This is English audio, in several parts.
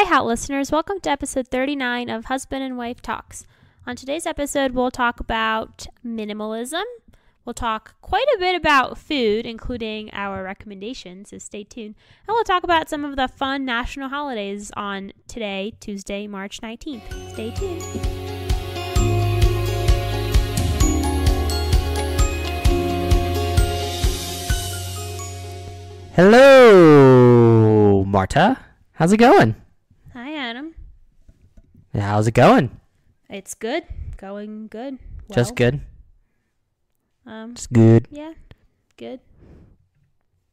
Hi, How listeners. Welcome to episode 39 of Husband and Wife Talks. On today's episode, we'll talk about minimalism. We'll talk quite a bit about food, including our recommendations, so stay tuned. And we'll talk about some of the fun national holidays on today, Tuesday, March 19th. Stay tuned. Hello, Marta. How's it going? Hi, Adam. How's it going? It's good. Going good. Well, Just good. Just good. Yeah, good.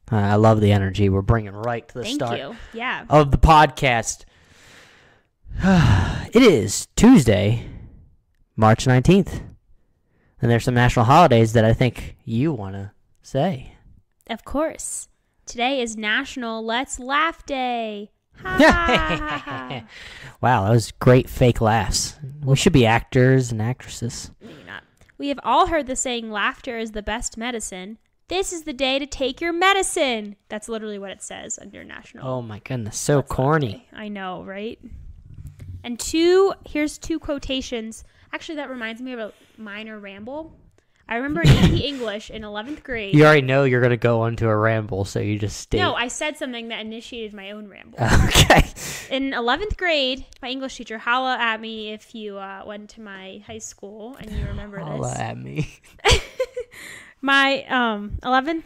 I love the energy we're bringing right to the Thank start you. Yeah. of the podcast. It is Tuesday, March 19th. And there's some national holidays that I think you want to say. Of course. Today is National Let's Laugh Day. Ha ha ha. Wow, that was great fake laughs. We should be actors and actresses. Maybe not. We have all heard the saying, laughter is the best medicine. This is the day to take your medicine. That's literally what it says under National. Oh my goodness, so Let's corny. Laugh Day. I know, right? And here's two quotations. Actually, that reminds me of a minor ramble. I remember in AP English in 11th grade. You already know you're going to go onto a ramble, so you just stay. No, I said something that initiated my own ramble. Okay. In 11th grade, my English teacher, holla at me if you went to my high school and you remember Holla this. at me. My 11th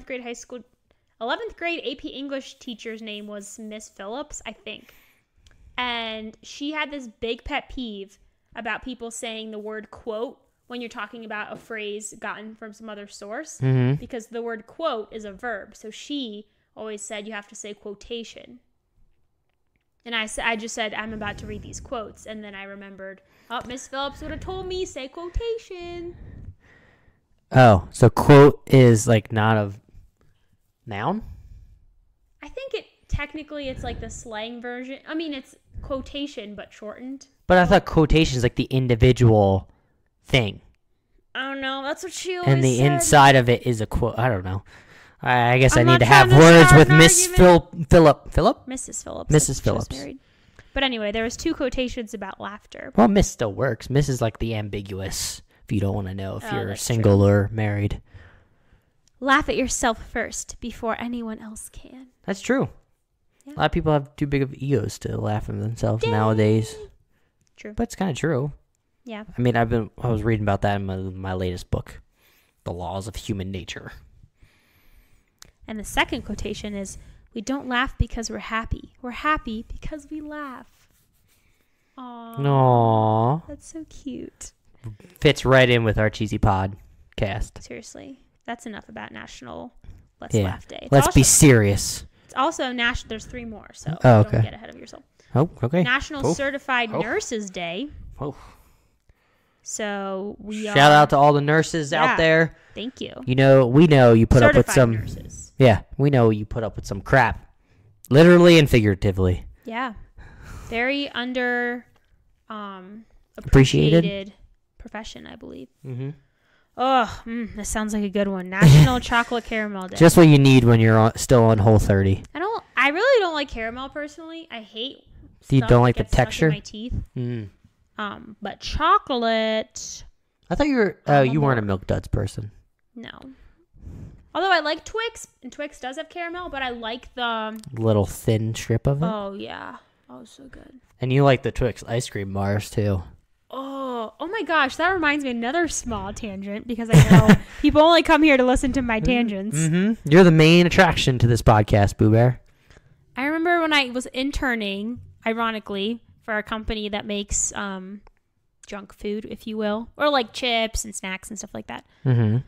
grade 11th grade AP English teacher's name was Miss Phillips, I think. And she had this big pet peeve about people saying the word quote when you're talking about a phrase gotten from some other source, because the word quote is a verb. So she always said you have to say quotation. And I just said, I'm about to read these quotes. And then I remembered, Miss Phillips would have told me, say quotation. Oh, so quote is like not a noun? I think technically it's like the slang version. I mean, it's quotation, but shortened. But I thought quotation is like the individual thing. I don't know. That's what she always said. And the inside of it is a quote. I don't know. I guess I I'm need not to have trying to words start with an Miss argument. Philip. Mrs. Phillips. Mrs. She was Phillips. married. But anyway, there was two quotations about laughter. Well, Miss still works. Miss is like the ambiguous, if you don't want to know if you're that's single true. or married. Laugh at yourself first before anyone else can. That's true. Yeah. A lot of people have too big of egos to laugh at themselves Dang. nowadays. True. But it's kind of true. Yeah. I mean, I was reading about that in my latest book, The Laws of Human Nature. And the second quotation is, we don't laugh because we're happy. We're happy because we laugh. Aww. Aww. That's so cute. Fits right in with our cheesy podcast. Seriously. That's enough about National Let's Yeah. Laugh Day. Let's be serious. It's also national. There's three more, so Oh, okay. don't get ahead of yourself. Oh, okay. National Oh. Certified Oh. Nurses Day. Oh. So Shout out to all the nurses out there. Thank you. We know you put up with Certified some. nurses. Yeah, we know you put up with some crap, literally and figuratively. Yeah. Very Appreciated? appreciated profession, I believe. Mm-hmm. Oh, this sounds like a good one. National Chocolate Caramel Day. Just what you need when you're still on Whole30. I really don't like caramel personally. I hate. You stuff don't that like the gets stuck in texture? my teeth. Mm. But chocolate, I thought you were. Oh, you weren't a Milk Duds person. no. Although I like Twix, and Twix does have caramel, but I like the. Little thin strip of it. Oh yeah, so good. And you like the Twix ice cream bars too. Oh my gosh, that reminds me of another small tangent, because I know people only come here to listen to my tangents. Mm-hmm. You're the main attraction to this podcast, Boo Bear. I remember when I was interning, ironically, for a company that makes junk food, if you will, or like chips and snacks and stuff like that. Mm-hmm.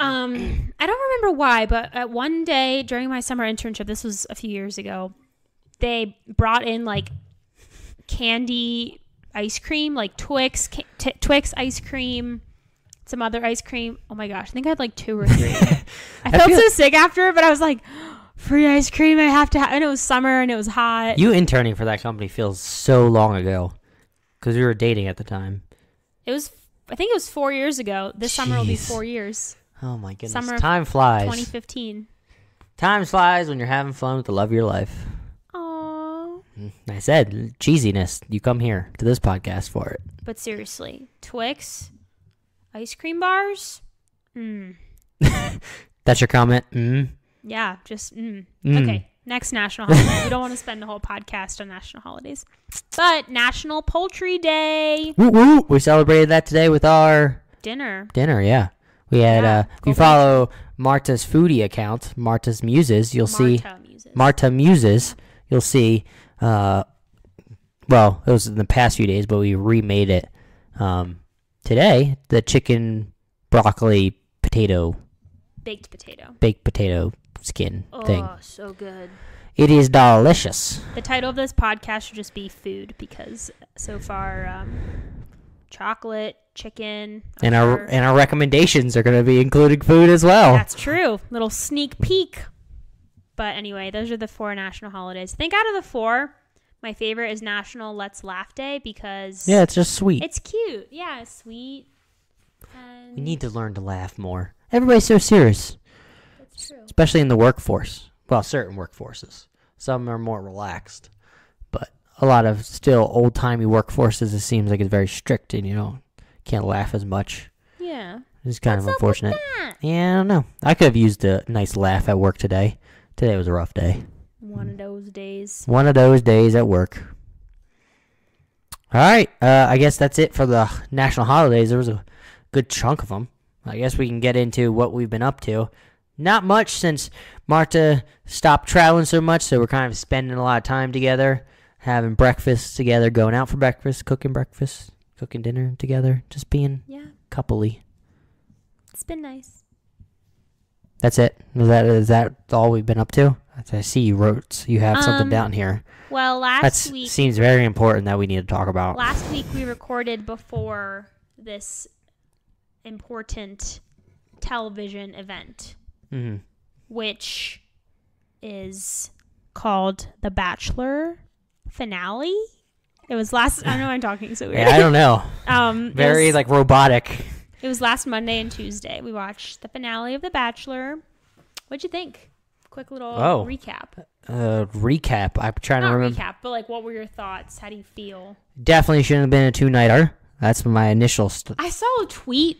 I don't remember why, but at one day during my summer internship, this was a few years ago, they brought in like candy ice cream, like Twix ice cream, some other ice cream. Oh my gosh, I think I had like 2 or 3. I felt so sick after it, but I was like, free ice cream, I have to have. And it was summer and it was hot. You interning for that company feels so long ago, because we were dating at the time. I think it was 4 years ago. This summer will be 4 years. Oh my goodness. Summer Time flies. 2015. Time flies when you're having fun with the love of your life. Aww. I said cheesiness. You come here to this podcast for it. But seriously, Twix, ice cream bars. That's your comment? Yeah, just Okay, next national holiday. We don't want to spend the whole podcast on national holidays. But National Poultry Day. Woo woo. We celebrated that today with our dinner, yeah. We had, if you follow Marta's foodie account, Marta's Muses, you'll see. Marta Muses. You'll see, well, it was in the past few days, but we remade it today. The chicken, broccoli, baked potato skin thing. Oh, so good. It is delicious. The title of this podcast should just be food, because so far, chocolate, chicken, and our recommendations are going to be including food as well. That's true. Little sneak peek. But anyway, those are the 4 national holidays. I think out of the 4, my favorite is National Let's Laugh Day, because it's just sweet. It's cute. Yeah, it's sweet. We need to learn to laugh more. Everybody's so serious. That's true. Especially in the workforce. Well, certain workforces. Some are more relaxed. But a lot of still old-timey workforces, it seems like it's very strict and, can't laugh as much. Yeah. It's kind of unfortunate. Yeah, I don't know. I could have used a nice laugh at work today. Today was a rough day. One of those days. One of those days at work. All right. I guess that's it for the national holidays. There was a good chunk of them. I guess we can get into what we've been up to. Not much, since Marta stopped traveling so much, so we're kind of spending a lot of time together, having breakfast together, going out for breakfast, cooking dinner together, just being coupley. It's been nice. That's it? Is that all we've been up to? I see you have something down here. Well, last week... seems very important that we need to talk about. Last week we recorded before this important television event, which is called The Bachelor finale. It was last... I don't know why I'm talking so weird. Yeah, I don't know. Very, robotic. It was last Monday and Tuesday. We watched the finale of The Bachelor. What'd you think? Quick little recap. Recap. I'm trying to remember. Not recap, but what were your thoughts? How do you feel? Definitely shouldn't have been a 2-nighter. That's my initial... I saw a tweet,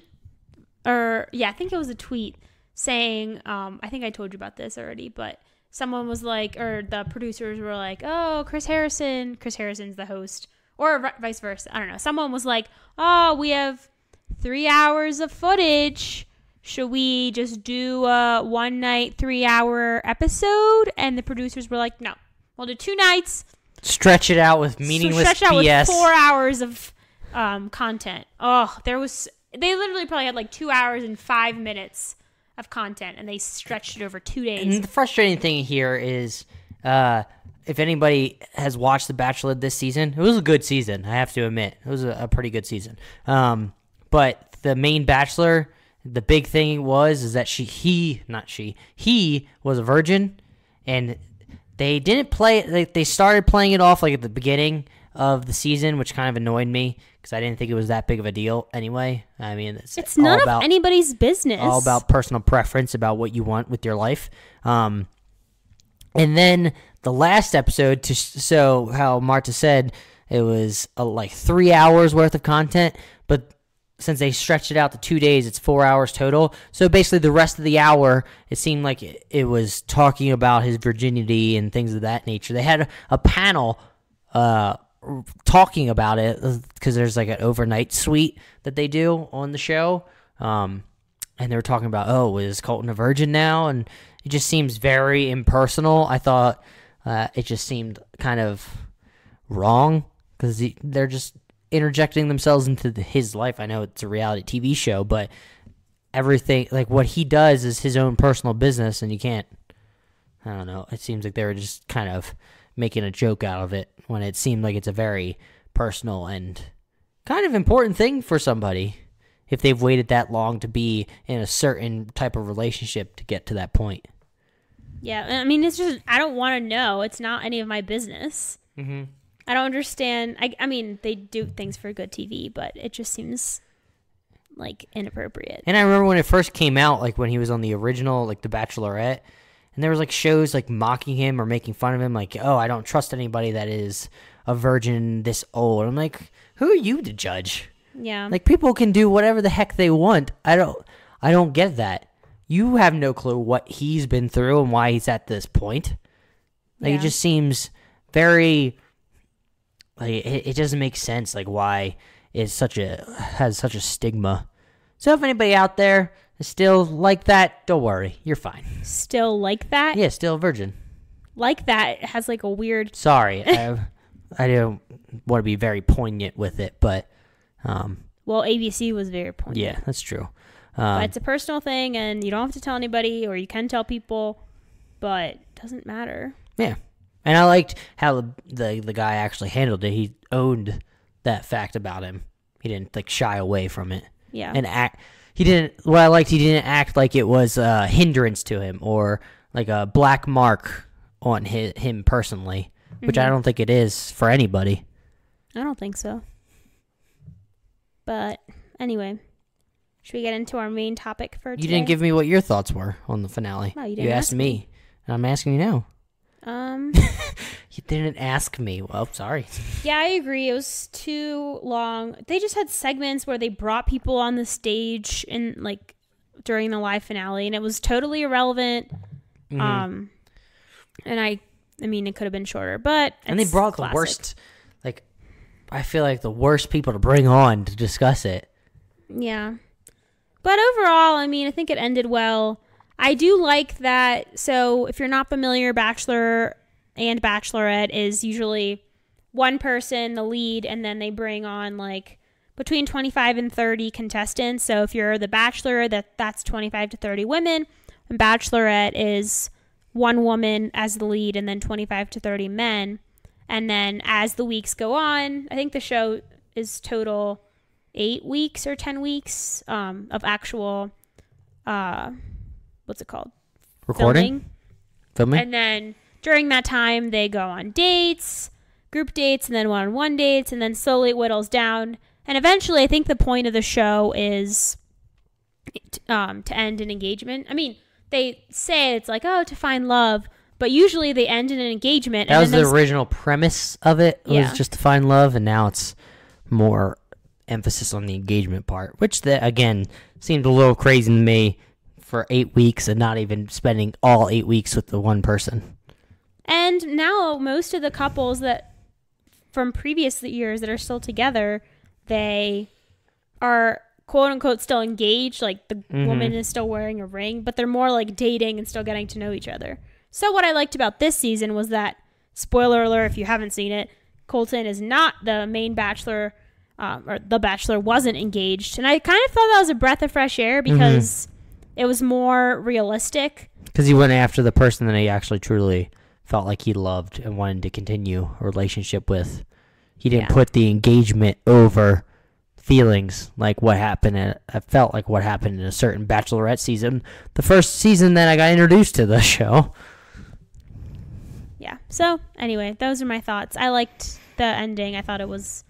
I think it was a tweet saying, I think I told you about this already, but someone was the producers were like, oh, Chris Harrison's the host, or vice versa. I don't know. Someone was like, oh, we have 3 hours of footage. Should we just do a 1 night, 3-hour episode? And the producers were like, no, we'll do 2 nights. Stretch it out with meaningless BS. With 4 hours of content. Oh, they literally probably had 2 hours and 5 minutes of content, and they stretched it over 2 days. And the frustrating thing here is, if anybody has watched The Bachelor this season, it was a good season, I have to admit. It was a pretty good season. But the main Bachelor, the big thing is that he was a virgin, and they didn't play it. They started playing it off at the beginning of the season, which kind of annoyed me because I didn't think it was that big of a deal anyway. I mean, it's none of anybody's business. All about personal preference about what you want with your life. And then the last episode, so how Marta said, it was 3 hours worth of content, but since they stretched it out to 2 days, it's 4 hours total. So basically the rest of the hour, it seemed like it was talking about his virginity and things of that nature. They had a panel talking about it because there's an overnight suite that they do on the show. And they were talking about, is Colton a virgin now? And it just seems very impersonal. I thought it just seemed kind of wrong because they're just interjecting themselves into his life. I know it's a reality TV show, but everything, what he does is his own personal business, and you can't, I don't know, it seems like they were just kind of making a joke out of it when it seemed like it's a very personal and kind of important thing for somebody if they've waited that long to be in a certain type of relationship to get to that point. Yeah, I mean, it's just, I don't want to know. It's not any of my business. Mm-hmm. I don't understand. I mean, they do things for good TV, but it just seems inappropriate. And I remember when it first came out, when he was on the original, The Bachelorette, And there was like shows like mocking him or making fun of him, like, oh, I don't trust anybody that is a virgin this old. I'm like, who are you to judge? Yeah. Like, people can do whatever the heck they want. I don't get that. You have no clue what he's been through and why he's at this point. Like, It just seems very, like, it doesn't make sense, like, why it's has such a stigma. So if anybody out there is still like that, don't worry. You're fine. Still like that? Yeah, still a virgin. Like that has like a weird... Sorry. I don't want to be very poignant with it, but... well, ABC was very poignant. Yeah, that's true. But it's a personal thing, and you don't have to tell anybody, or you can tell people, but it doesn't matter. Yeah. And I liked how the guy actually handled it. He owned that fact about him. He didn't like shy away from it. Yeah. And he didn't act like it was a hindrance to him or like a black mark on him personally, which I don't think it is for anybody. I don't think so. But anyway, should we get into our main topic for today? You didn't give me what your thoughts were on the finale. No, you didn't. You asked me, and I'm asking you now. You didn't ask me. Well, sorry. Yeah, I agree. It was too long. They just had segments where they brought people on the stage and like during the live finale, and it was totally irrelevant. And I mean, it could have been shorter, but and they brought the worst. Like, I feel like the worst people to bring on to discuss it. Yeah, but overall, I mean, I think it ended well. I do like that. So if you're not familiar, Bachelor and Bachelorette is usually one person, the lead, and then they bring on like between 25 and 30 contestants. So if you're the Bachelor, that's 25 to 30 women, and Bachelorette is one woman as the lead and then 25 to 30 men. And then as the weeks go on, I think the show is total 8 weeks or 10 weeks of actual what's it called? Recording? Filming? And then during that time, they go on dates, group dates, and then one-on-one dates, and then slowly it whittles down. And eventually, I think the point of the show is to end an engagement. I mean, they say it's like, oh, to find love, but usually they end in an engagement. That was the original premise of it, was just to find love, and now it's more emphasis on the engagement part, which, again, seemed a little crazy to me. For 8 weeks and not even spending all 8 weeks with the one person. And now most of the couples that from previous years that are still together, they are quote unquote still engaged. Like the woman is still wearing a ring, but they're more like dating and still getting to know each other. So what I liked about this season was that, spoiler alert if you haven't seen it, Colton is not the main bachelor, or the bachelor wasn't engaged. And I kind of thought that was a breath of fresh air because it was more realistic. Because he went after the person that he actually truly felt like he loved and wanted to continue a relationship with. He didn't put the engagement over feelings like what happened. I felt like what happened in a certain Bachelorette season. The first season that I got introduced to the show. Yeah. So, anyway, those are my thoughts. I liked the ending. I thought it was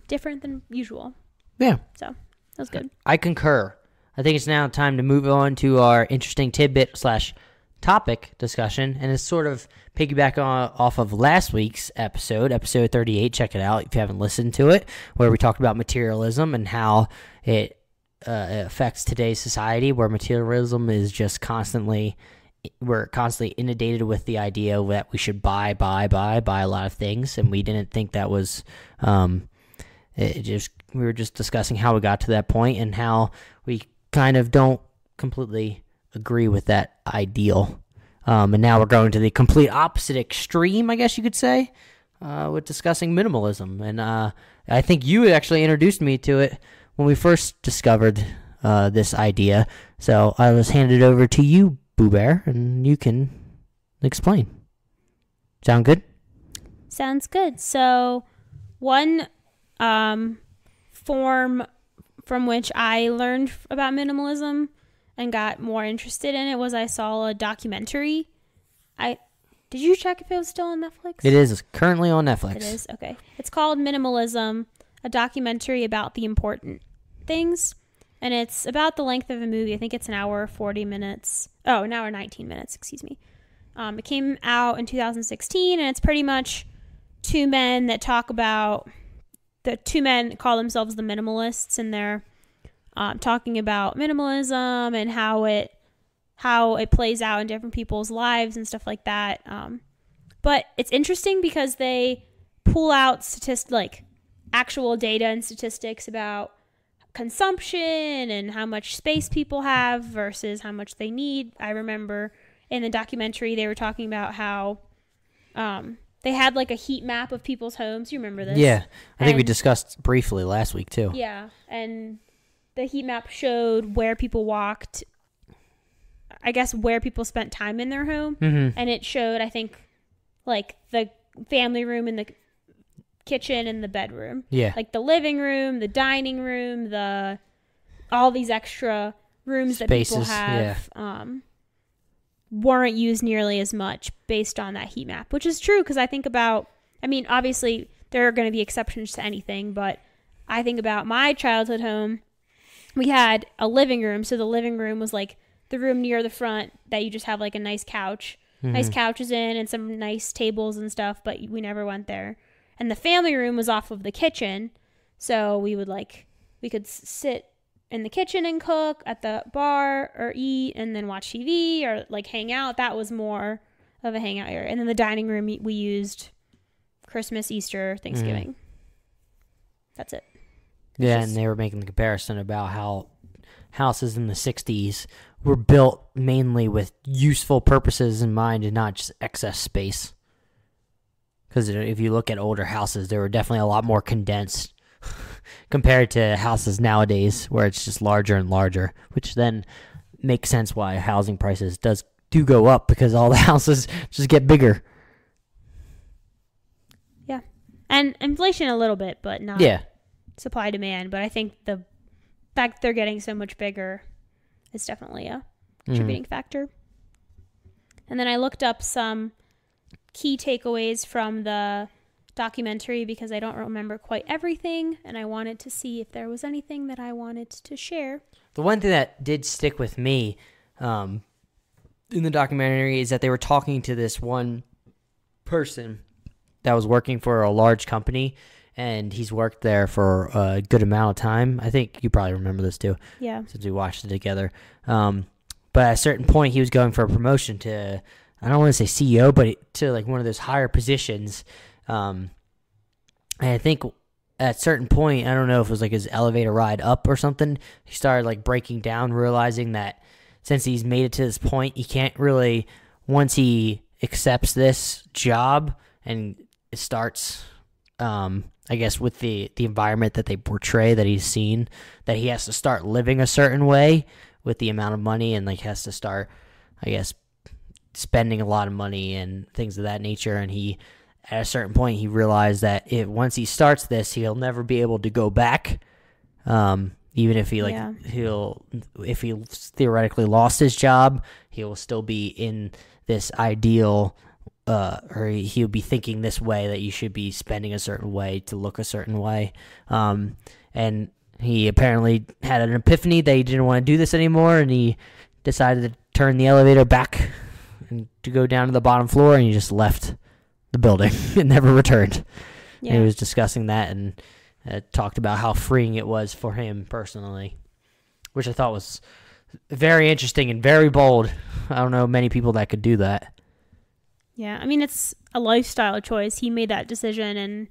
different than usual. Yeah. So, that was good. I concur. I think it's now time to move on to our interesting tidbit / topic discussion, and it's sort of piggyback off of last week's episode 38. Check it out if you haven't listened to it, where we talked about materialism and how it affects today's society, where materialism is just we're constantly inundated with the idea that we should buy a lot of things, and we didn't think that was we were just discussing how we got to that point and how we kind of don't completely agree with that ideal. And now we're going to the complete opposite extreme, I guess you could say, with discussing minimalism. And I think you actually introduced me to it when we first discovered this idea. So I was handed over to you, Boo Bear, and you can explain. Sound good? Sounds good. So one form from which I learned about minimalism and got more interested in it was I saw a documentary. Did you check if it was still on Netflix? It is. It's currently on Netflix. It is? Okay. It's called Minimalism, a documentary about the important things. and it's about the length of a movie. I think it's an hour 40 minutes. Oh, an hour 19 minutes, excuse me. It came out in 2016, and it's pretty much two men that talk about, the two men call themselves the Minimalists, and they're talking about minimalism and how it plays out in different people's lives and stuff like that. But it's interesting because they pull out actual data and statistics about consumption and how much space people have versus how much they need. I remember in the documentary they were talking about how they had like a heat map of people's homes. You remember this? Yeah. I think we discussed briefly last week too. Yeah. And the heat map showed where people walked, I guess where people spent time in their home. Mm-hmm. And it showed, I think, like the family room and the kitchen and the bedroom. Yeah. Like the living room, the dining room, all these extra rooms Spaces, that people have weren't used nearly as much based on that heat map, which is true because I think about, I mean, obviously there are going to be exceptions to anything, but I think about my childhood home. We had a living room, so the living room was like the room near the front that you just have like a nice couch, nice couches in and some nice tables and stuff, but we never went there. And the family room was off of the kitchen, so we could sit in the kitchen and cook, at the bar or eat, and then watch TV or like hang out. That was more of a hangout area. And then the dining room we used Christmas, Easter, Thanksgiving. That's it. Yeah, and they were making the comparison about how houses in the 60s were built mainly with useful purposes in mind and not just excess space. Because if you look at older houses, they were definitely a lot more condensed compared to houses nowadays where it's just larger and larger, which then makes sense why housing prices do go up because all the houses just get bigger. Yeah. And inflation a little bit, but not supply demand. But I think the fact they're getting so much bigger is definitely a contributing factor. And then I looked up some key takeaways from the documentary because I don't remember quite everything, and I wanted to see if there was anything that I wanted to share. The one thing that did stick with me in the documentary is that they were talking to this one person that was working for a large company, and he's worked there for a good amount of time. I think you probably remember this too. Yeah. Since we watched it together. But at a certain point, he was going for a promotion to, I don't want to say CEO, but to like one of those higher positions. And I think at a certain point, I don't know if it was like his elevator ride up or something, he started like breaking down, realizing that since he's made it to this point, he can't really, once he accepts this job and it starts, I guess with the environment that they portray that he's seen, that he has to start living a certain way with the amount of money and like has to start, I guess, spending a lot of money and things of that nature. And he, at a certain point, he realized that once he starts this, he'll never be able to go back. Even if if he theoretically lost his job, he will still be in this ideal, or he'll be thinking this way that you should be spending a certain way to look a certain way. And he apparently had an epiphany that he didn't want to do this anymore, and he decided to turn the elevator back and to go down to the bottom floor, and he just left the building and never returned. Yeah. And he was discussing that and talked about how freeing it was for him personally, which I thought was very interesting and very bold. I don't know many people that could do that. Yeah, I mean, it's a lifestyle choice. He made that decision, and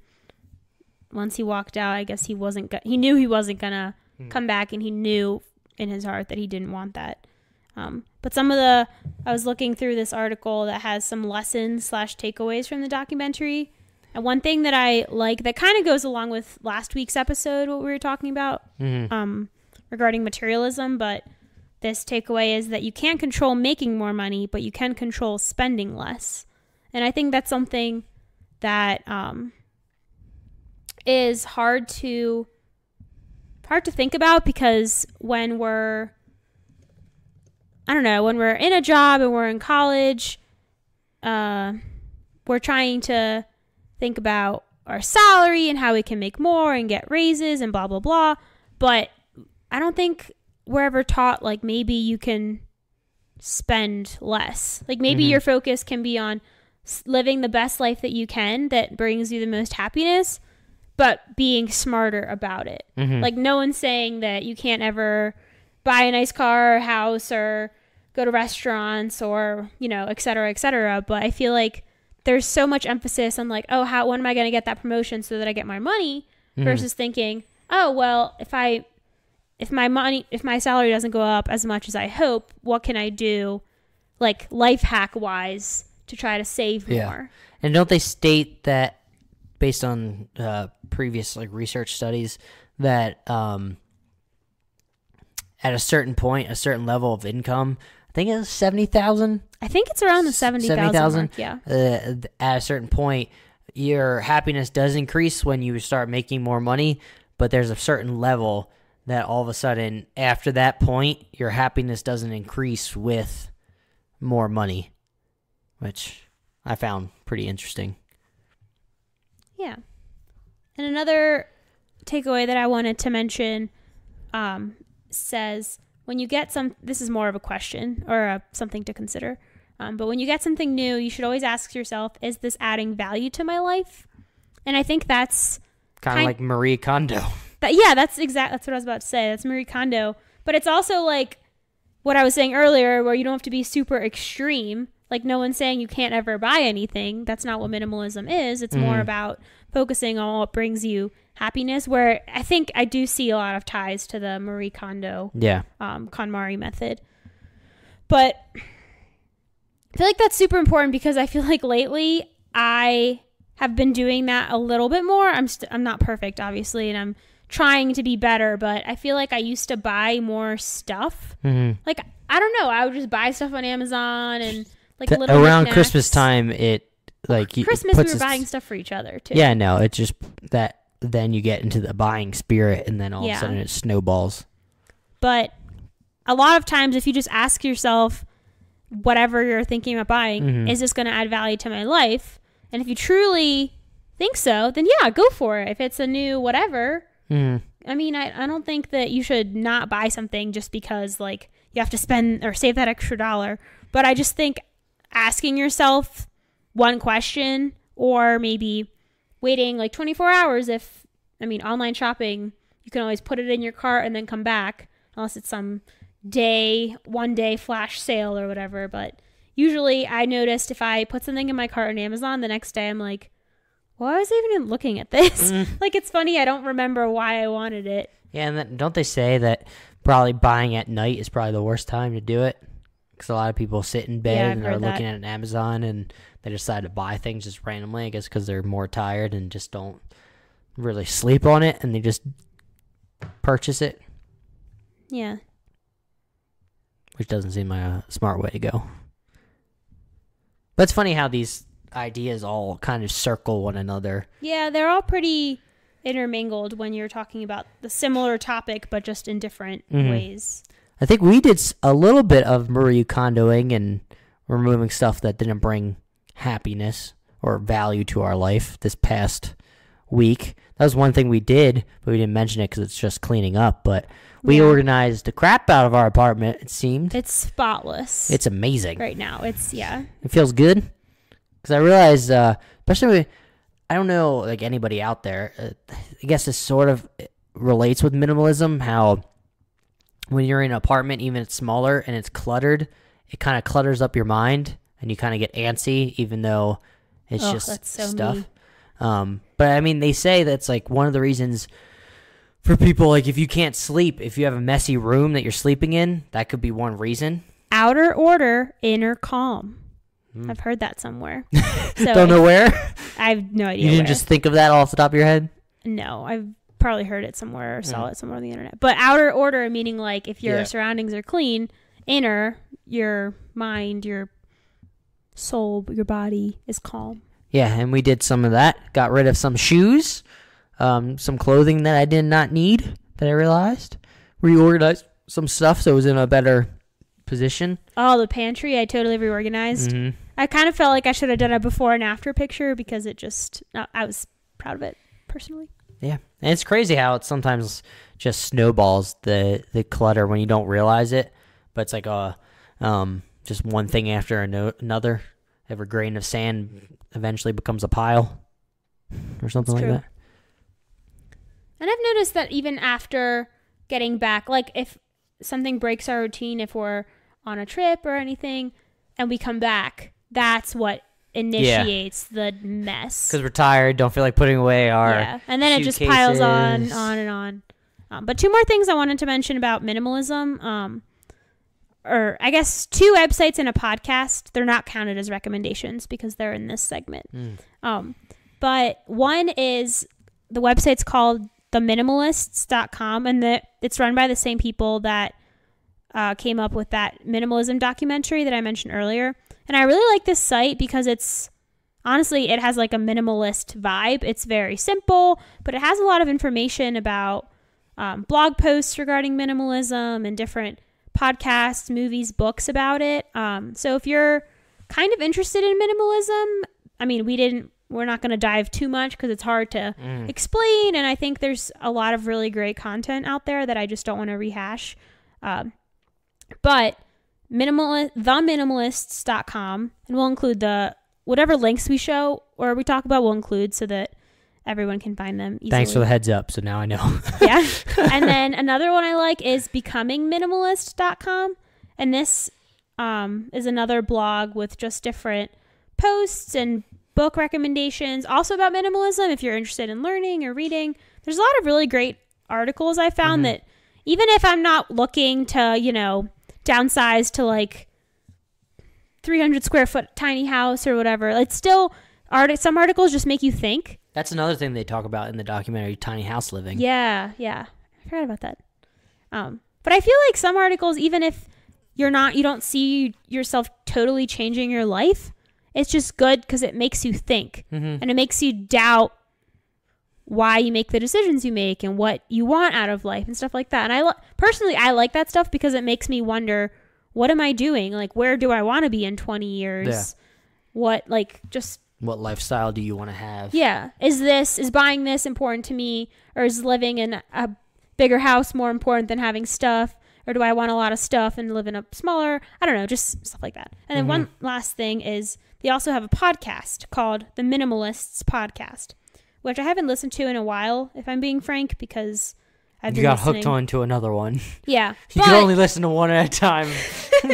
once he walked out, I guess he knew he wasn't gonna come back, and he knew in his heart that he didn't want that. But I was looking through this article that has some lessons / takeaways from the documentary. And one thing that I like that kind of goes along with last week's episode, what we were talking about, regarding materialism, but this takeaway is that you can't control making more money, but you can control spending less. And I think that's something that is hard to think about, because when we're in a job and we're in college, we're trying to think about our salary and how we can make more and get raises and blah, blah, blah. But I don't think were ever taught, like, maybe you can spend less. Like, maybe your focus can be on living the best life that you can that brings you the most happiness, but being smarter about it. Like, no one's saying that you can't ever buy a nice car or house or go to restaurants or, you know, et cetera, et cetera. But I feel like there's so much emphasis on, like, oh, when am I going to get that promotion so that I get my money, versus thinking, oh, well, if my salary doesn't go up as much as I hope, what can I do, like, life hack wise, to try to save more? And don't they state that, based on previous, like, research studies, that at a certain point, a certain level of income, I think it's 70,000. I think it's around the 70,000 mark, yeah. At a certain point, your happiness does increase when you start making more money, but there's a certain level that all of a sudden, after that point, your happiness doesn't increase with more money, which I found pretty interesting. Yeah. And another takeaway that I wanted to mention says, when you get this is more of a question or something to consider, but when you get something new, you should always ask yourself, is this adding value to my life? And I think that's kind of like Marie Kondo. That's what I was about to say. That's Marie Kondo. But it's also like what I was saying earlier, where you don't have to be super extreme. Like, no one's saying you can't ever buy anything. That's not what minimalism is. It's more about focusing on what brings you happiness, where I think I do see a lot of ties to the Marie Kondo, KonMari method. But I feel like that's super important, because I feel like lately I have been doing that a little bit more. I'm not perfect, obviously, and I'm trying to be better, but I feel like I used to buy more stuff. Like, I don't know, I would just buy stuff on Amazon and like little around knickknacks. Christmas time, Christmas we were buying stuff for each other too. Yeah, no, it's just that then you get into the buying spirit, and then all of a sudden it snowballs. But a lot of times, if you just ask yourself, whatever you're thinking about buying, is this going to add value to my life? And if you truly think so, then yeah, go for it. If it's a new whatever, I mean, I don't think that you should not buy something just because, like, you have to spend or save that extra $1. But I just think asking yourself one question, or maybe waiting like 24 hours online shopping, you can always put it in your cart and then come back, unless it's some one day flash sale or whatever. But usually I noticed if I put something in my cart on Amazon, the next day I'm like, why was I even looking at this? Like, it's funny, I don't remember why I wanted it. Yeah, and then, don't they say that probably buying at night is probably the worst time to do it? Because a lot of people sit in bed and they're looking at an Amazon, and they decide to buy things just randomly, I guess because they're more tired and just don't really sleep on it, and they just purchase it. Yeah. Which doesn't seem like a smart way to go. But it's funny how these ideas all kind of circle one another. Yeah, they're all pretty intermingled when you're talking about the similar topic, but just in different ways. I think we did a little bit of Marie Kondoing and removing stuff that didn't bring happiness or value to our life this past week. That was one thing we did, but we didn't mention it because it's just cleaning up. But we organized the crap out of our apartment, it seemed. It's spotless. It's amazing. Right now, it feels good. Because I realized, especially, I don't know, like, anybody out there, I guess this sort of relates with minimalism, how when you're in an apartment, even if it's smaller and it's cluttered, it kind of clutters up your mind, and you kind of get antsy, even though it's just stuff. But, I mean, they say that's, like, one of the reasons for people, like, if you can't sleep, if you have a messy room that you're sleeping in, that could be one reason. Outer order, inner calm. I've heard that somewhere. So don't know where? I have no idea. You didn't just think of that off the top of your head? No, I've probably heard it somewhere or saw it somewhere on the internet. But outer order, meaning like if your surroundings are clean, inner, your mind, your soul, your body is calm. Yeah, and we did some of that. Got rid of some shoes, some clothing that I did not need that I realized. Reorganized some stuff so it was in a better position. Oh, the pantry, I totally reorganized. I kind of felt like I should have done a before and after picture because it just, I was proud of it personally. Yeah, and it's crazy how it's sometimes just snowballs the clutter when you don't realize it. But it's like just one thing after another. Every grain of sand eventually becomes a pile or something like that. And I've noticed that even after getting back, like if something breaks our routine, if we're on a trip or anything and we come back, that's what initiates the mess. Because we're tired, don't feel like putting away our and then it just piles on and on. But two more things I wanted to mention about minimalism. Or I guess 2 websites and a podcast. They're not counted as recommendations because they're in this segment. But one is, the website's called Minimalists.com, and it's run by the same people that came up with that minimalism documentary that I mentioned earlier. And I really like this site because it has like a minimalist vibe. It's very simple, but it has a lot of information about blog posts regarding minimalism and different podcasts, movies, books about it. So if you're kind of interested in minimalism, I mean, we're not going to dive too much because it's hard to explain. And I think there's a lot of really great content out there that I just don't want to rehash. But theminimalists.com, and we'll include whatever links we show or we talk about, we'll include so that everyone can find them easily. Thanks for the heads up. So now I know. Yeah. And then another one I like is becomingminimalist.com. And this is another blog with just different posts and book recommendations, also about minimalism if you're interested in learning or reading. There's a lot of really great articles I found that even if I'm not looking to, downsize to like 300 square foot tiny house or whatever, it's still some articles just make you think. That's another thing they talk about in the documentary, tiny house living. Yeah. I forgot about that. But I feel like some articles, even if you don't see yourself totally changing your life, it's just good because it makes you think and it makes you doubt why you make the decisions you make and what you want out of life and stuff like that. And personally, I like that stuff because it makes me wonder, what am I doing? Like, where do I want to be in 20 years? Yeah. What lifestyle do you want to have? Yeah. Is buying this important to me, or is living in a bigger house more important than having stuff? Or do I want a lot of stuff and live in a smaller? I don't know, just stuff like that. And then one last thing is they also have a podcast called the Minimalists Podcast, which I haven't listened to in a while, if I'm being frank, because I've been listening. Hooked on to another one. Yeah. You can only listen to one at a time.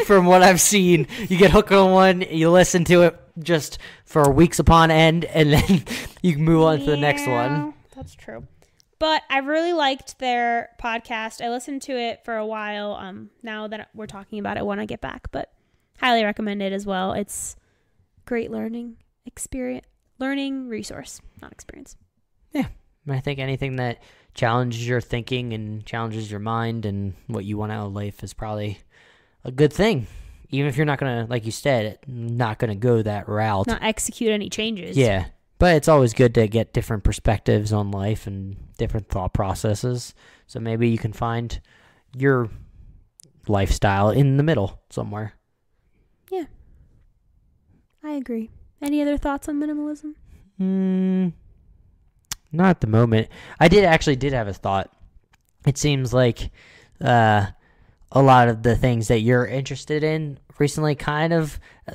From what I've seen, you get hooked on one, you listen to it just for weeks upon end, and then you can move on to the next one. That's true. But I really liked their podcast. I listened to it for a while. Now that we're talking about it when I get back, but highly recommend it as well. It's great learning resource, not experience. Yeah. I think anything that challenges your thinking and challenges your mind and what you want out of life is probably a good thing. Even if you're not going to, like you said, not going to go that route. Not execute any changes. Yeah. But it's always good to get different perspectives on life and different thought processes. So maybe you can find your lifestyle in the middle somewhere. Yeah. I agree. Any other thoughts on minimalism? Not at the moment. I did have a thought. It seems like a lot of the things that you're interested in recently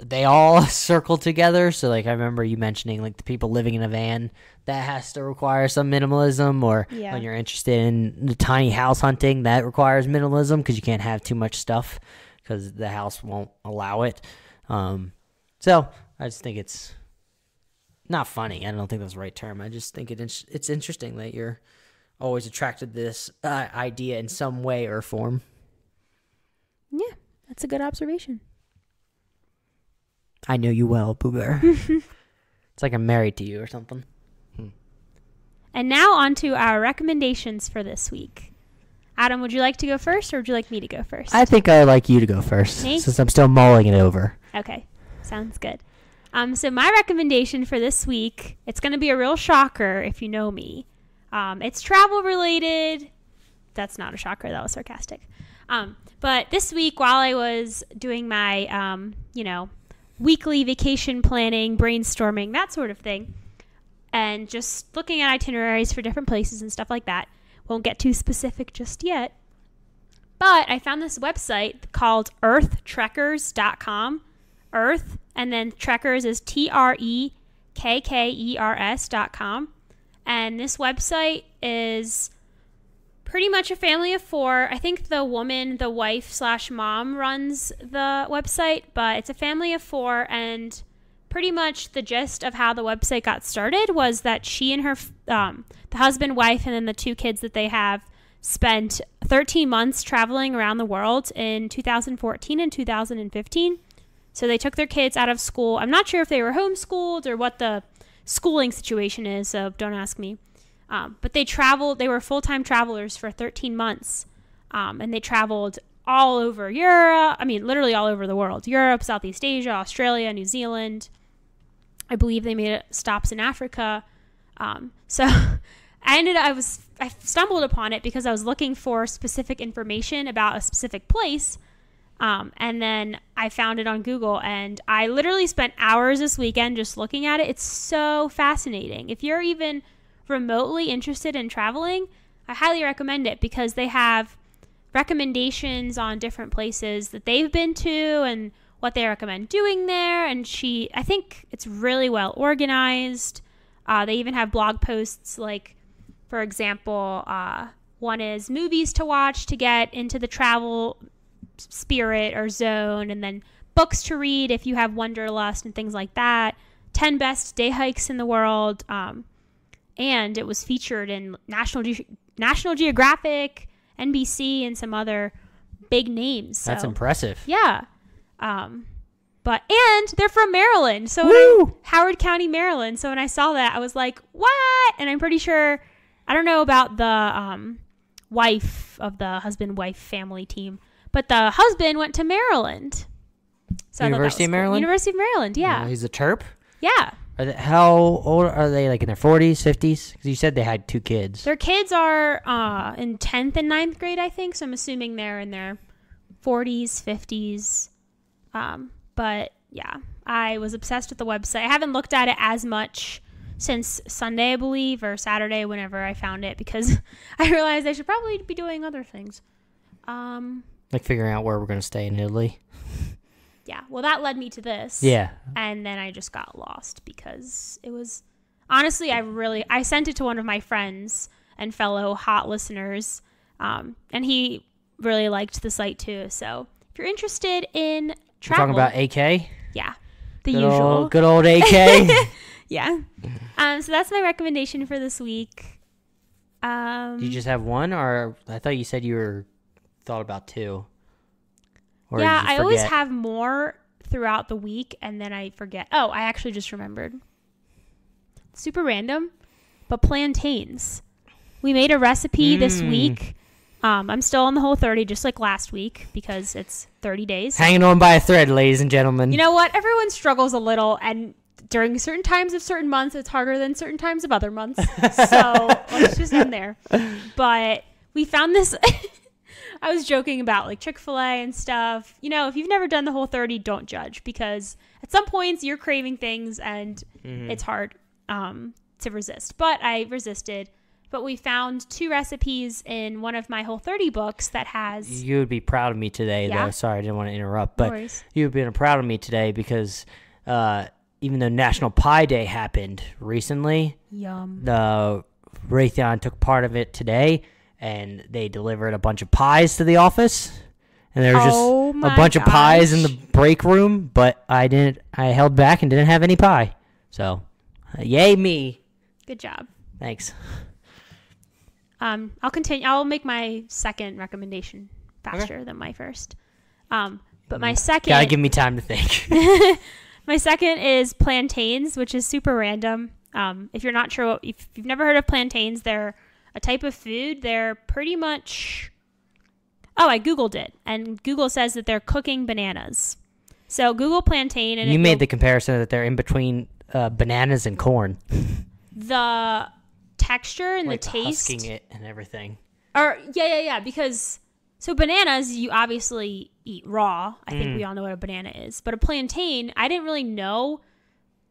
they all circle together. So like I remember you mentioning like the people living in a van, that has to require some minimalism, or when you're interested in the tiny house hunting, that requires minimalism because you can't have too much stuff because the house won't allow it. So I just think it's not funny. I don't think that's the right term. I just think it's interesting that you're always attracted to this idea in some way or form. Yeah, that's a good observation. I know you well, Pooh Bear. It's like I'm married to you or something. And now on to our recommendations for this week. Adam, would you like to go first, or would you like me to go first? I think I'd like you to go first, Me? since I'm still mulling it over. Okay, sounds good. So my recommendation for this week, it's going to be a real shocker if you know me. It's travel related. That's not a shocker. That was sarcastic. But this week, while I was doing my, weekly vacation planning, brainstorming, that sort of thing, and just looking at itineraries for different places and stuff like that, won't get too specific just yet. But I found this website called earthtrekkers.com. Earth, and then Trekkers is TREKKERS.com. And this website is pretty much a family of 4. I think the woman, the wife/mom, runs the website, but it's a family of 4. And pretty much the gist of how the website got started was that she and her, the husband, wife, and then the 2 kids that they have spent 13 months traveling around the world in 2014 and 2015. So they took their kids out of school. I'm not sure if they were homeschooled or what the schooling situation is, so don't ask me. But they traveled. They were full-time travelers for 13 months. And they traveled all over Europe. I mean, literally all over the world. Europe, Southeast Asia, Australia, New Zealand. I believe they made stops in Africa. So I stumbled upon it because I was looking for specific information about a specific place. And then I found it on Google, and I literally spent hours this weekend just looking at it. It's so fascinating. If you're even remotely interested in traveling, I highly recommend it because they have recommendations on different places that they've been to and what they recommend doing there. And I think it's really well organized. They even have blog posts like, for example, one is movies to watch to get into the travel spirit or zone, and then books to read if you have wanderlust and things like that. 10 best day hikes in the world, and it was featured in National Geographic, NBC, and some other big names. So, that's impressive. Yeah. And they're from Maryland, so Howard County, Maryland. So when I saw that, I was like, what? And I'm pretty sure, I don't know about the wife of the husband-wife family team, but the husband went to Maryland. So University of Maryland? University of Maryland, yeah. He's a Terp? Yeah. How old are they, like in their 40s, 50s? Because you said they had 2 kids. Their kids are in 10th and 9th grade, I think. So I'm assuming they're in their 40s, 50s. But yeah, I was obsessed with the website. I haven't looked at it as much since Sunday, I believe, or Saturday, whenever I found it, because I realized I should probably be doing other things. Like figuring out where we're going to stay in Italy. Yeah, well, that led me to this. Yeah. And then I just got lost because it was, honestly, I sent it to one of my friends and fellow hot listeners, and he really liked the site too. So if you're interested in travel. We're talking about AK? Yeah, the usual. Good old AK. Yeah. So that's my recommendation for this week. Do you just have one, or I thought you said you thought about 2? Or yeah, I always have more throughout the week, and then I forget. Oh, I actually just remembered. Super random, but plantains. We made a recipe this week. I'm still on the Whole30, just like last week, because it's 30 days. Hanging on by a thread, ladies and gentlemen. You know what? Everyone struggles a little, and during certain times of certain months, it's harder than certain times of other months. So let's just end there. But we found this... I was joking about like Chick-fil-A and stuff. You know, if you've never done the Whole30, don't judge, because at some points you're craving things and it's hard to resist. But I resisted. But we found 2 recipes in one of my Whole30 books that has... You would be proud of me today, though. Sorry, I didn't want to interrupt. But you would be proud of me today because even though National Pie Day happened recently, the Raytheon took part of it today. And they delivered a bunch of pies to the office. And there was just a bunch of pies in the break room. But I held back and didn't have any pie. So, yay me. Good job. Thanks. I'll continue. I'll make my second recommendation faster than my first. But my second... Gotta give me time to think. My second is plantains, which is super random. If you're not sure, if you've never heard of plantains, they're a type of food. They're pretty much... Oh, I Googled it, and Google says that they're cooking bananas. So Google plantain, and you made the comparison that they're in between bananas and corn. The texture and like the taste, husking it and everything. Or yeah. Because so bananas, you obviously eat raw. I think we all know what a banana is, but a plantain, I didn't really know.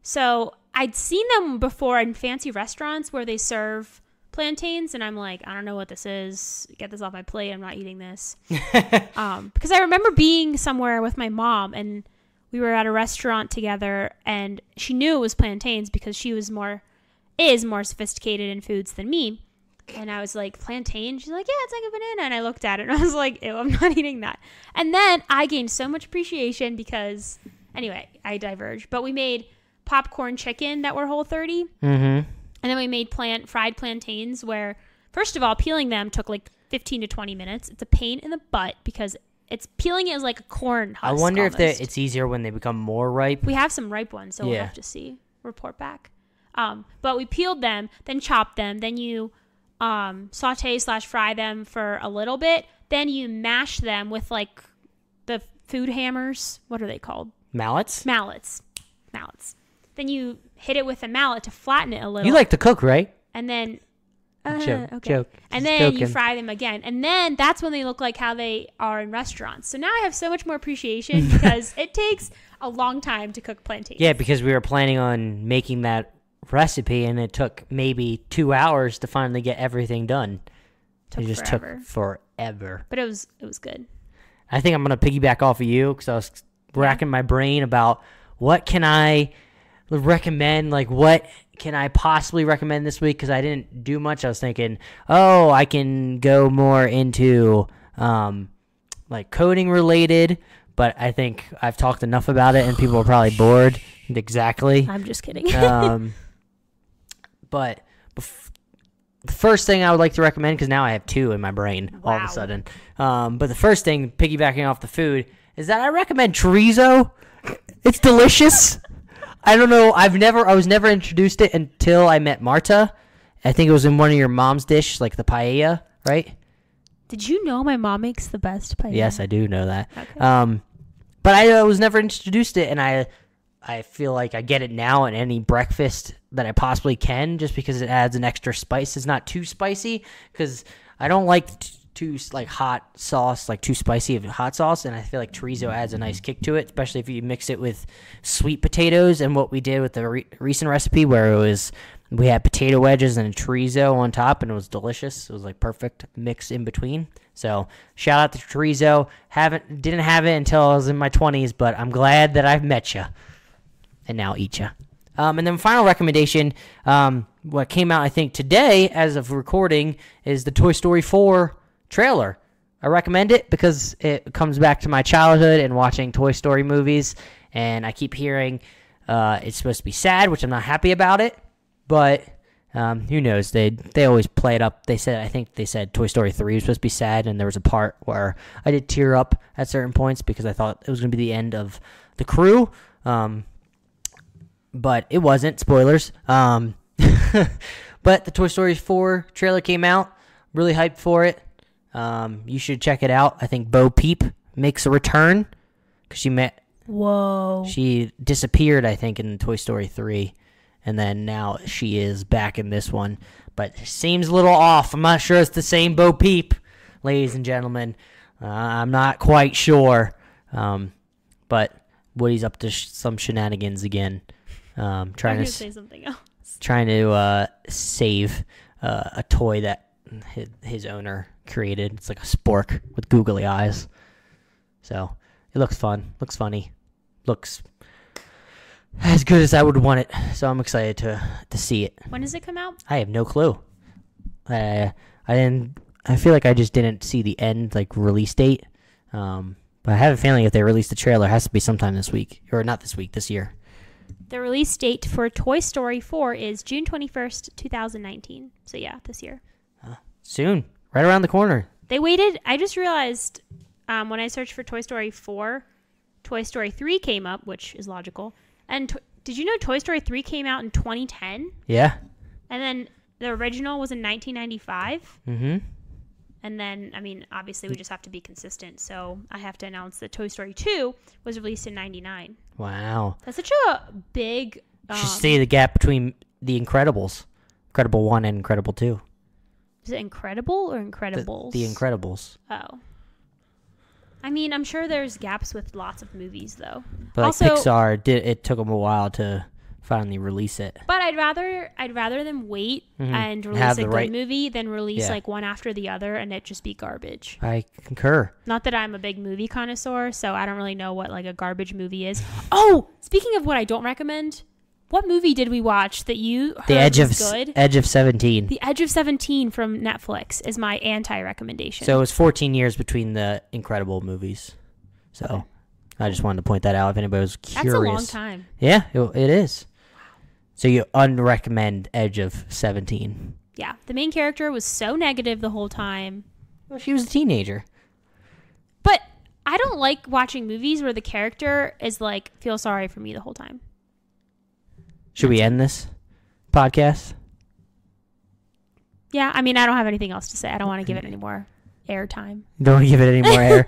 So I'd seen them before in fancy restaurants where they serve plantains, and I'm like, I don't know what this is. Get this off my plate. I'm not eating this. Because I remember being somewhere with my mom, and we were at a restaurant together, and she knew it was plantains because she is more sophisticated in foods than me. And I was like, plantain? She's like, yeah, it's like a banana. And I looked at it, and I was like, ew, I'm not eating that. And then I gained so much appreciation because, anyway, I diverged. But we made popcorn chicken that were Whole30. Mm-hmm. And then we made fried plantains where, first of all, peeling them took like 15 to 20 minutes. It's a pain in the butt because peeling it is like a corn husk. I wonder almost. if it's easier when they become more ripe. We have some ripe ones, so we'll have to see. Report back. But we peeled them, then chopped them, then you saute/fry them for a little bit. Then you mash them with like the food hammers. What are they called? Mallets. Then you hit it with a mallet to flatten it a little. You like to cook, right? And then Joke. And then joking. you fry them again. And then that's when they look like how they are in restaurants. So now I have so much more appreciation because it takes a long time to cook plantains. Yeah, because we were planning on making that recipe, and it took maybe 2 hours to finally get everything done. It just took forever. But it was good. I think I'm going to piggyback off of you because I was racking my brain about what can I recommend, like what can I possibly recommend this week, because I didn't do much. I was thinking, I can go more into like coding related, but I think I've talked enough about it and people are probably bored. Exactly. I'm just kidding. But the first thing I would like to recommend, because now I have two in my brain all of a sudden, but the first thing, piggybacking off the food, is that I recommend chorizo. It's delicious. I don't know. I was never introduced it until I met Marta. I think it was in one of your mom's dish, like the paella, right? Did you know my mom makes the best paella? Yes, I do know that. Okay. But I was never introduced to it, and I feel like I get it now in any breakfast that I possibly can, just because it adds an extra spice. It's not too spicy, because I don't like too like hot sauce, like too spicy of hot sauce, and I feel like chorizo adds a nice kick to it, especially if you mix it with sweet potatoes. And what we did with the recent recipe, where we had potato wedges and a chorizo on top, and it was delicious. It was like perfect mix in between. So shout out to chorizo. Didn't have it until I was in my 20s, but I'm glad that I've met you and now eat you. And then final recommendation, what came out I think today as of recording, is the Toy Story 4 trailer. I recommend it because it comes back to my childhood and watching Toy Story movies, and I keep hearing it's supposed to be sad, which I'm not happy about it, but who knows? They always play it up. I think they said Toy Story 3 was supposed to be sad, and there was a part where I did tear up at certain points because I thought it was going to be the end of the crew, but it wasn't. Spoilers. But the Toy Story 4 trailer came out. Really hyped for it. You should check it out. I think Bo Peep makes a return because she disappeared, I think, in Toy Story 3, and then now she is back in this one, but it seems a little off. I'm not sure it's the same Bo Peep, ladies and gentlemen. I'm not quite sure, but Woody's up to some shenanigans again, trying to say something else. Trying to save a toy that his owner created. It's like a spork with googly eyes. So it looks fun, looks funny, looks as good as I would want it. So I'm excited to see it. When does it come out? I have no clue. I feel like I just didn't see the end, like, release date. But I have a feeling if they release the trailer, it has to be sometime this week, or not this week, this year. The release date for Toy Story 4 is June 21st, 2019. So yeah, this year. Soon. Right around the corner. They waited. I just realized when I searched for Toy Story 4, Toy Story 3 came up, which is logical. And did you know Toy Story 3 came out in 2010? Yeah. And then the original was in 1995. Mm-hmm. And then, I mean, obviously we just have to be consistent. So I have to announce that Toy Story 2 was released in 99. Wow. That's such a big... You should see the gap between The Incredibles. Incredible 1 and Incredible 2. Is it Incredible or Incredibles? The Incredibles. Oh. I mean, I'm sure there's gaps with lots of movies, though. But also, like Pixar, it took them a while to finally release it. But I'd rather them wait and release a good movie than release like one after the other and it just be garbage. I concur. Not that I'm a big movie connoisseur, so I don't really know what like a garbage movie is. Oh, speaking of what I don't recommend, what movie did we watch that you heard was good? Edge of 17. The Edge of 17 from Netflix is my anti-recommendation. So it was 14 years between the Incredible movies. So okay. I just wanted to point that out if anybody was curious. That's a long time. Yeah, it is. So you unrecommend Edge of 17? Yeah. The main character was so negative the whole time. Well, she was a teenager. But I don't like watching movies where the character is like, feel sorry for me the whole time. Should we end this podcast? Yeah. I mean, I don't have anything else to say. I don't want to give it any more airtime. Don't want to give it any more air.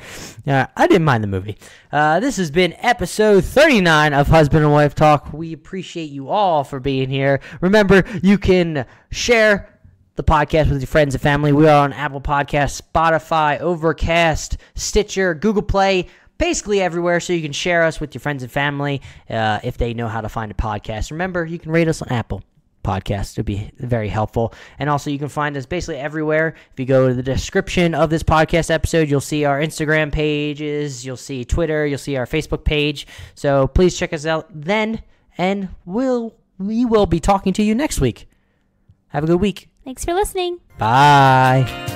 I didn't mind the movie. This has been episode 39 of Husband and Wife Talk. We appreciate you all for being here. Remember, you can share the podcast with your friends and family. We are on Apple Podcasts, Spotify, Overcast, Stitcher, Google Play, basically everywhere, so you can share us with your friends and family if they know how to find a podcast. Remember, you can rate us on Apple Podcast. It would be very helpful. And also, you can find us basically everywhere. If you go to the description of this podcast episode, you'll see our Instagram pages, you'll see Twitter, you'll see our Facebook page. So please check us out then, and we will be talking to you next week. Have a good week. Thanks for listening. Bye.